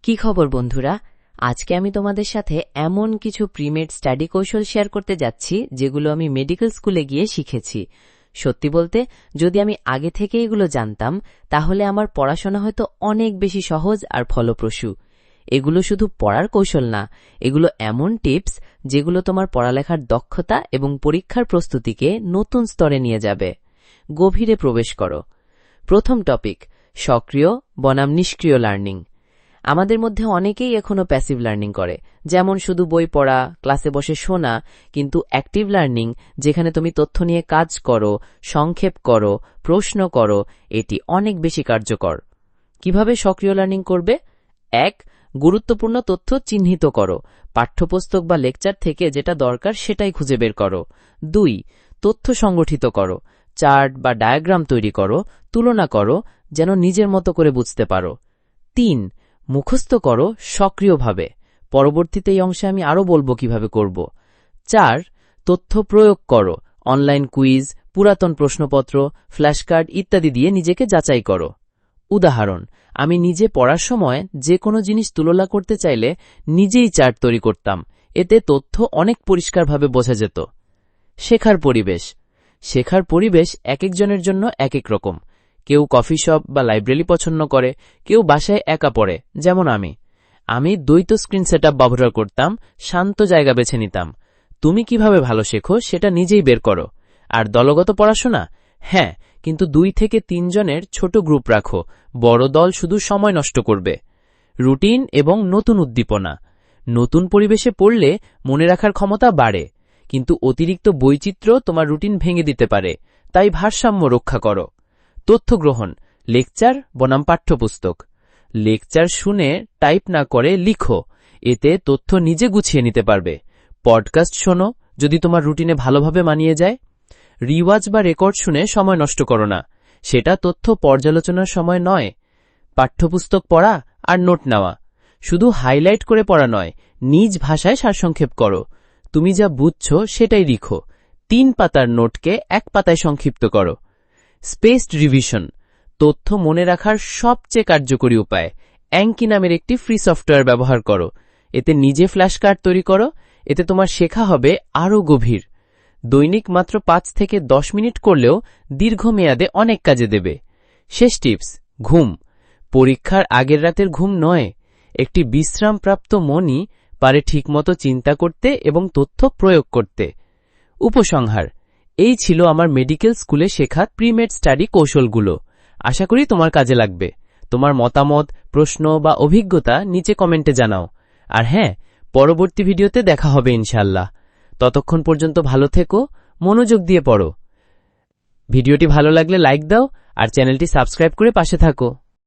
কি খবর বন্ধুরা, আজকে আমি তোমাদের সাথে এমন কিছু প্রিমেড স্টাডি কৌশল শেয়ার করতে যাচ্ছি যেগুলো আমি মেডিকেল স্কুলে গিয়ে শিখেছি। সত্যি বলতে, যদি আমি আগে থেকে এগুলো জানতাম তাহলে আমার পড়াশোনা হয়তো অনেক বেশি সহজ আর ফলপ্রসূ। এগুলো শুধু পড়ার কৌশল না, এগুলো এমন টিপস যেগুলো তোমার পড়ালেখার দক্ষতা এবং পরীক্ষার প্রস্তুতিকে নতুন স্তরে নিয়ে যাবে। গভীরে প্রবেশ করো। প্রথম টপিক, সক্রিয় বনাম নিষ্ক্রিয় লার্নিং। আমাদের মধ্যে অনেকেই এখনো প্যাসিভ লার্নিং করে, যেমন শুধু বই পড়া, ক্লাসে বসে শোনা। কিন্তু অ্যাক্টিভ লার্নিং, যেখানে তুমি তথ্য নিয়ে কাজ করো, সংক্ষেপ করো, প্রশ্ন করো, এটি অনেক বেশি কার্যকর। কিভাবে সক্রিয় লার্নিং করবে? 1. গুরুত্বপূর্ণ তথ্য চিহ্নিত করো। পাঠ্যপুস্তক বা লেকচার থেকে যেটা দরকার সেটাই খুঁজে বের করো। 2. তথ্য সংগঠিত করো। চার্ট বা ডায়াগ্রাম তৈরি করো, তুলনা করো, যেন নিজের মতো করে বুঝতে পারো। 3. মুখস্থ করো সক্রিয়ভাবে। পরবর্তীতে এই অংশে আমি আরও বলবো কিভাবে করব। 4. তথ্য প্রয়োগ করো। অনলাইন কুইজ, পুরাতন প্রশ্নপত্র, ফ্ল্যাশকার্ড ইত্যাদি দিয়ে নিজেকে যাচাই করো। উদাহরণ, আমি নিজে পড়ার সময় যে কোনো জিনিস তুলনা করতে চাইলে নিজেই চার্ট তৈরি করতাম। এতে তথ্য অনেক পরিষ্কারভাবে বোঝা যেত। শেখার পরিবেশ। শেখার পরিবেশ এক একজনের জন্য এক এক রকম। কেউ কফি শপ বা লাইব্রেরি পছন্দ করে, কেউ বাসায় একা পড়ে, যেমন আমি দ্বৈত স্ক্রিন সেটআপ ব্যবহার করতাম, শান্ত জায়গা বেছে নিতাম। তুমি কিভাবে ভালো শেখো সেটা নিজেই বের করো। আর দলগত পড়াশোনা? হ্যাঁ, কিন্তু 2 থেকে 3 জনের ছোট গ্রুপ রাখো। বড় দল শুধু সময় নষ্ট করবে। রুটিন এবং নতুন উদ্দীপনা। নতুন পরিবেশে পড়লে মনে রাখার ক্ষমতা বাড়ে, কিন্তু অতিরিক্ত বৈচিত্র্য তোমার রুটিন ভেঙে দিতে পারে। তাই ভারসাম্য রক্ষা করো। তথ্য গ্রহণ, লেকচার বনাম পাঠ্যপুস্তক। লেকচার শুনে টাইপ না করে লিখো, এতে তথ্য নিজে গুছিয়ে নিতে পারবে। পডকাস্ট শোনো, যদি তোমার রুটিনে ভালোভাবে মানিয়ে যায়। রিওয়াজ বা রেকর্ড শুনে সময় নষ্ট করো না, সেটা তথ্য পর্যালোচনার সময় নয়। পাঠ্যপুস্তক পড়া আর নোট নেওয়া, শুধু হাইলাইট করে পড়া নয়, নিজ ভাষায় সারসংক্ষেপ করো। তুমি যা বুঝছো সেটাই লিখো। 3 পাতার নোটকে 1 পাতায় সংক্ষিপ্ত করো। স্পেসড রিভিশন, তথ্য মনে রাখার সবচেয়ে কার্যকরী উপায়। অ্যাঙ্কি নামের একটি ফ্রি সফটওয়্যার ব্যবহার করো। এতে নিজে ফ্ল্যাশ কার্ড তৈরি করো, এতে তোমার শেখা হবে আরও গভীর। দৈনিক মাত্র 5 থেকে 10 মিনিট করলেও দীর্ঘমেয়াদে অনেক কাজে দেবে। শেষ টিপস, ঘুম। পরীক্ষার আগের রাতের ঘুম নয়, একটি বিশ্রামপ্রাপ্ত মনই পারে ঠিকমতো চিন্তা করতে এবং তথ্য প্রয়োগ করতে। উপসংহার, এই ছিল আমার মেডিকেল স্কুলে শেখা প্রিমেড স্টাডি কৌশলগুলো। আশা করি তোমার কাজে লাগবে। তোমার মতামত, প্রশ্ন বা অভিজ্ঞতা নিচে কমেন্টে জানাও। আর হ্যাঁ, পরবর্তী ভিডিওতে দেখা হবে ইনশাআল্লাহ। ততক্ষণ পর্যন্ত ভালো থেকো, মনোযোগ দিয়ে পড়ো। ভিডিওটি ভালো লাগলে লাইক দাও আর চ্যানেলটি সাবস্ক্রাইব করে পাশে থাকো।